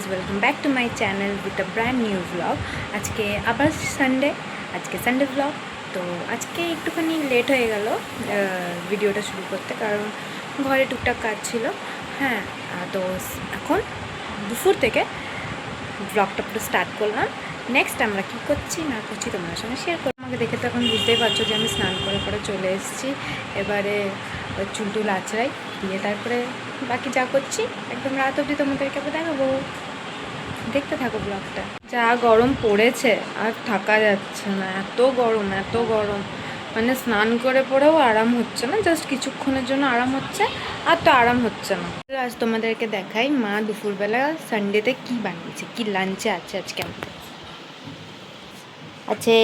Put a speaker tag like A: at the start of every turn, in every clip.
A: Welcome back to my channel with a brand new blog. আজকে আবার Sunday, আজকে Sunday blog. তো আজকে একটুখানি লেট হয়ে গেল ভিডিওটা শুরু করতে, কারণ ঘরে টুকটাক কাজ ছিল। হ্যাঁ, তো এখন দুপুর থেকে ব্লগটা পুরো স্টার্ট করলাম। নেক্সট আমরা কী করছি না করছি তোমার সঙ্গে শেয়ার করবো। আমাকে দেখে তো এখন বুঝতেই পারছো যে আমি স্নান করে পরে চলে এসেছি। এবারে চুল টুল আঁচড়াই দিয়ে তারপরে বাকি যা করছি একদম রাত অবধি তোমাদেরকে দেখাবো। দেখতে থাকো ব্লগটা। যা গরম পড়েছে আর থাকা যাচ্ছে না, এত গরম এত গরম, মানে স্নান করে পরেও আরাম হচ্ছে না, জাস্ট কিছুক্ষণের জন্য আরাম হচ্ছে, আর তো আরাম হচ্ছে না। আজ তোমাদেরকে দেখাই মা দুপুরবেলা সানডেতে কি বানিয়েছে, কি লাঞ্চে আছে আজকে আমাদের। আছে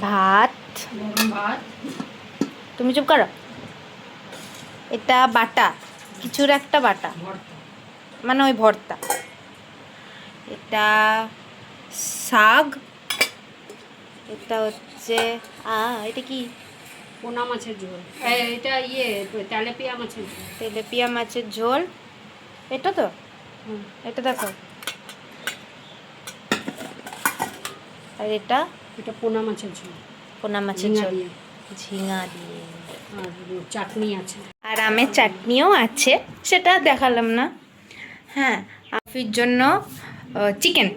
A: ভাত, তুমি চুপ করো, এটা বাটা, কিছুর একটা বাটা, মানে ওই ভর্তা, এটা শাক, এটা হচ্ছে এটা কি
B: পোনা মাছের ঝোল, এটা তেলাপিয়া মাছের ঝোল।
A: তেলাপিয়া মাছের ঝোল, এটা তো এটা দেখো, আর এটা
B: পোনা মাছের ঝোল,
A: পোনা মাছের ঝোল ঝিঙা দিয়ে,
B: আর চাটনি আছে,
A: আর আমের চাটনিও আছে, সেটা দেখালাম না। হ্যাঁ, আফির জন্য চিকেন,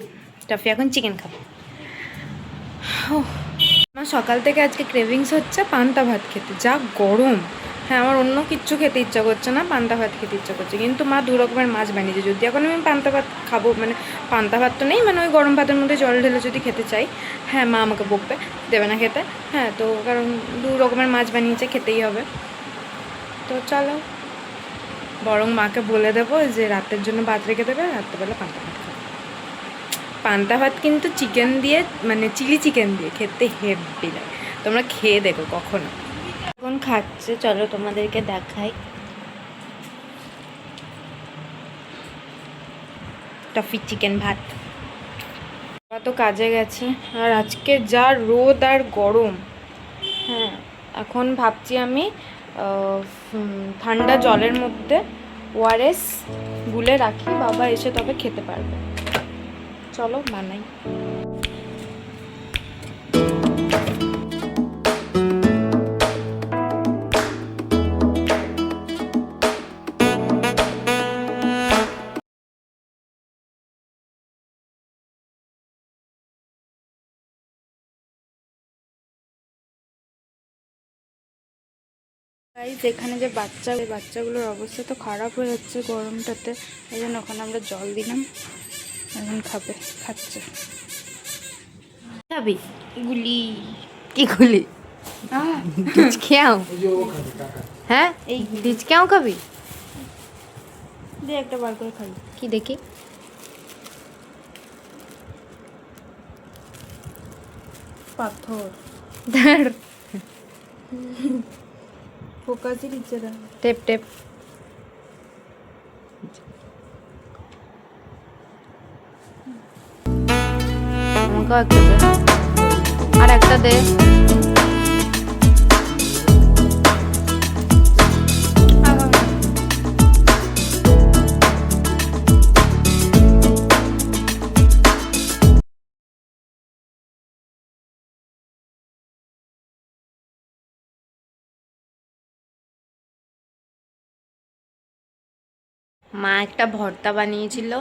A: টফি এখন চিকেন খাবো। আমার সকাল থেকে আজকে ক্রেভিংস হচ্ছে পান্তা ভাত খেতে, যা গরম। হ্যাঁ, আমার অন্য কিচ্ছু খেতে ইচ্ছা করছে না, পান্তা ভাত খেতে ইচ্ছা করছে। কিন্তু মা দু রকমের মাছ বানিয়েছে, যদি এখন আমি পান্তা ভাত খাবো, মানে পান্তা ভাত তো নেই, মানে ওই গরম ভাতের মধ্যে জল ঢেলে যদি খেতে চাই, হ্যাঁ মা আমাকে বকবে, দেবে না খেতে। হ্যাঁ, তো কারণ দু রকমের মাছ বানিয়েছে, খেতেই হবে। তো চলো, বরং মাকে বলে দেবো যে রাতের জন্য ভাত রেখে দেবে, রাত্রেবেলা পান্তা ভাত খাবো। পান্তা ভাত কিন্তু চিকেন দিয়ে, মানে চিলি চিকেন দিয়ে খেতে হেভি লাগে, তোমরা খেয়ে দেখো কখনো। এখন খাচ্ছে, চলো তোমাদেরকে দেখাই। টফি চিকেন ভাত। তো কাজে গেছে, আর আজকে যা রোদ আর গরম। হ্যাঁ, এখন ভাবছি আমি ঠান্ডা জলের মধ্যে ওআরএস গুলে রাখি, বাবা এসে তবে খেতে পারবে। চলো বানাই। গাইস, এখানে যে বাচ্চাগুলোর অবস্থা তো খারাপ হয়ে যাচ্ছে গরমটাতে, এই জন্য ওখানে আমরা জল দিলাম, এখন খাচ্ছে। খাবি গুলি, কি গুলি? হ্যাঁ, এই ডিচকেও খাবি? দে একটা বার করে খাবি, কি দেখি। পাথর ফোকাসই দিচ্ছে না, টেপ টেপ। আমাকেও একটা দে, আর একটা দে। মা একটা ভর্তা বানিয়েছিল,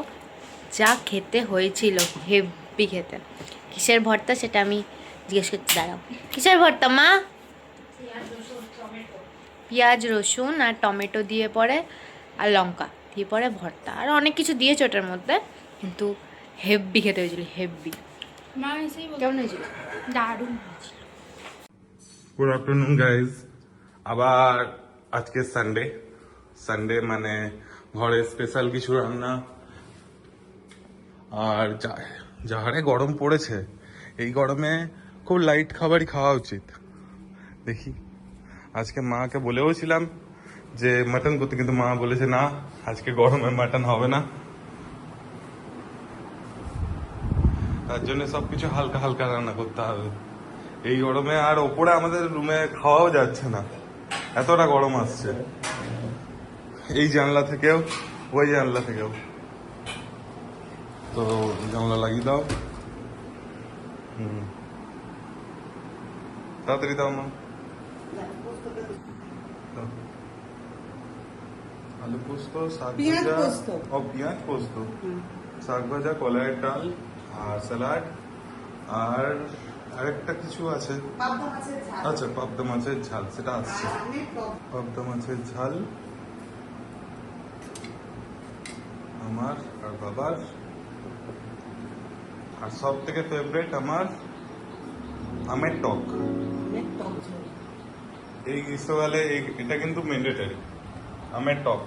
A: যা খেতে হয়েছিল হেভি খেতে। কিসের ভর্তা সেটা আমি জিজ্ঞেস করতে, দাঁড়াও। কিসের ভর্তা মা? পেঁয়াজ রসুন আর টমেটো দিয়ে পরে, আর লঙ্কা দিয়ে পরে ভর্তা, আর অনেক কিছু দিয়েছে ওটার মধ্যে, কিন্তু হেভি খেতে হয়েছিল, হেভি। কেমন হয়েছিল? দারুণ হয়েছিল।
C: Good afternoon guys. আবার আজকে সানডে মানে ঘরে স্পেশাল কিছু রান্না, আর যা হারে গরম পড়েছে, এই গরমে খুব লাইট খাবারই খাওয়া উচিত। দেখি, আজকে মাকে বলেও ছিলাম যে মাটন করতে, কিন্তু মা বলেছে না, আজকে গরমে মাটন হবে না, তার জন্য সবকিছু হালকা হালকা রান্না করতে হবে এই গরমে। আর ওপরে আমাদের রুমে খাওয়াও যাচ্ছে না, এতটা গরম আসছে, এই জানলা থেকেও ওই জানলা থেকেও। তো জানলা লাগিয়ে দাও। হুম, তাড়াতাড়ি দাও মা। দাও। আলু পোস্ত, শাক
D: পেঁয়াজ
C: ভাজা
D: পোস্ত।
C: ও পেঁয়াজ পোস্ত, শাক ভাজা, কলাইয়ের ডাল আর স্যালাড আর আরেকটা কিছু আছে।
D: পাবদা মাছের ঝাল।
C: আচ্ছা, পাবদা মাছের ঝাল, সেটা আসছে।
D: আর অনেক টক।
C: পাবদা মাছের ঝাল আমার আর বাবার, আর সব থেকে ফেভারিট আমার আমের টক।
D: অনেক টক ঝোল।
C: এই গ্রীষ্মকালে এটা কিন্তু ম্যান্ডেটরি, আমের টক।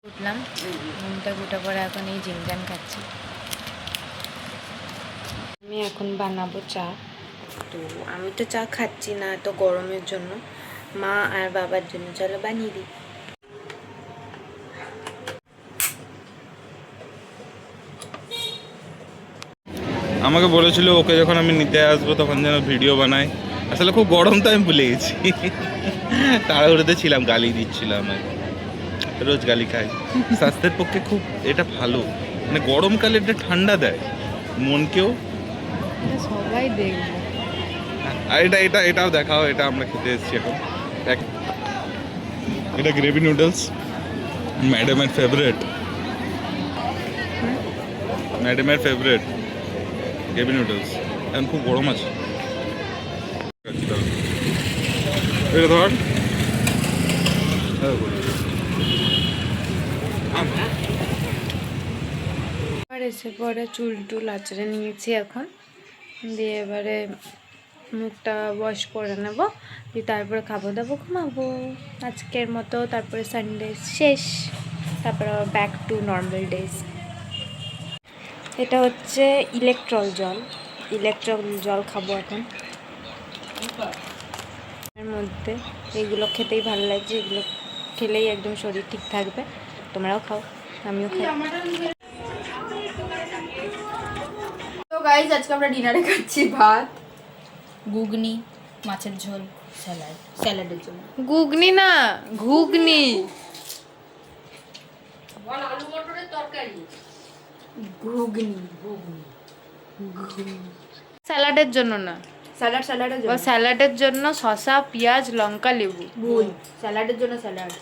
A: উঠলাম, ঘুমটা গুটা করে এখন এই জিমজান খাচ্ছি। আমি এখন বানাবো চা। তো আমি তো চা খাচ্ছি না তো গরমের জন্য, মা আর বাবার জন্য চলো বানিয়ে দিই।
C: আমাকে বলেছিল ওকে যখন আমি নিতে আসবো তখন যেন ভিডিও বানাই। আসলে খুব গরম তো আমি ভুলে গেছি, তাড়াহুড়োতে ছিলাম, গালি দিচ্ছিল আমায়। রোজ গালি খাই, স্বাস্থ্যের পক্ষে খুব এটা ভালো, মানে গরমকালে এটা ঠান্ডা দেয় মনকেও।
A: সবাই দেখবো।
C: আর এটাও দেখাও, এটা আমরা খেতে এসেছি এখন। এটা গ্রেভি নুডলস, ম্যাডামের ফেভারিট, গ্রেভি নুডলস। এখন খুব গরম আছে। এটা ধর,
A: এবার এসে পরে চুল টুল আঁচড়ে নিয়েছি এখন, দিয়ে এবারে মুখটা ওয়াশ করে নেব, দিয়ে তারপরে খাবো দাবো, ঘুমাবো আজকের মতো। তারপরে সানডে শেষ, তারপরে ব্যাক টু নর্মাল ডেজ। এটা হচ্ছে ইলেকট্রল জল খাবো এখন। এর মধ্যে এগুলো খেতেই ভালো লাগছে, এগুলো খেলেই একদম শরীর ঠিক থাকবে। তোমরাও খাও, আমিও খাই।
B: তো গাইজ আজকে আমরা ডিনারে খাচ্ছি ভাত, ঘুগনি, মাছের ঝোল, স্যালাডের জন্য
A: ঘুগনি না, ঘুগনি।
B: বল আলু মটরের তরকারি, ঘুগনি
A: স্যালাডের জন্য না,
B: স্যালাডের
A: স্যালাডের জন্য শসা, পেঁয়াজ, লঙ্কা, লেবু।
B: ভুল, স্যালাডের জন্য স্যালাড।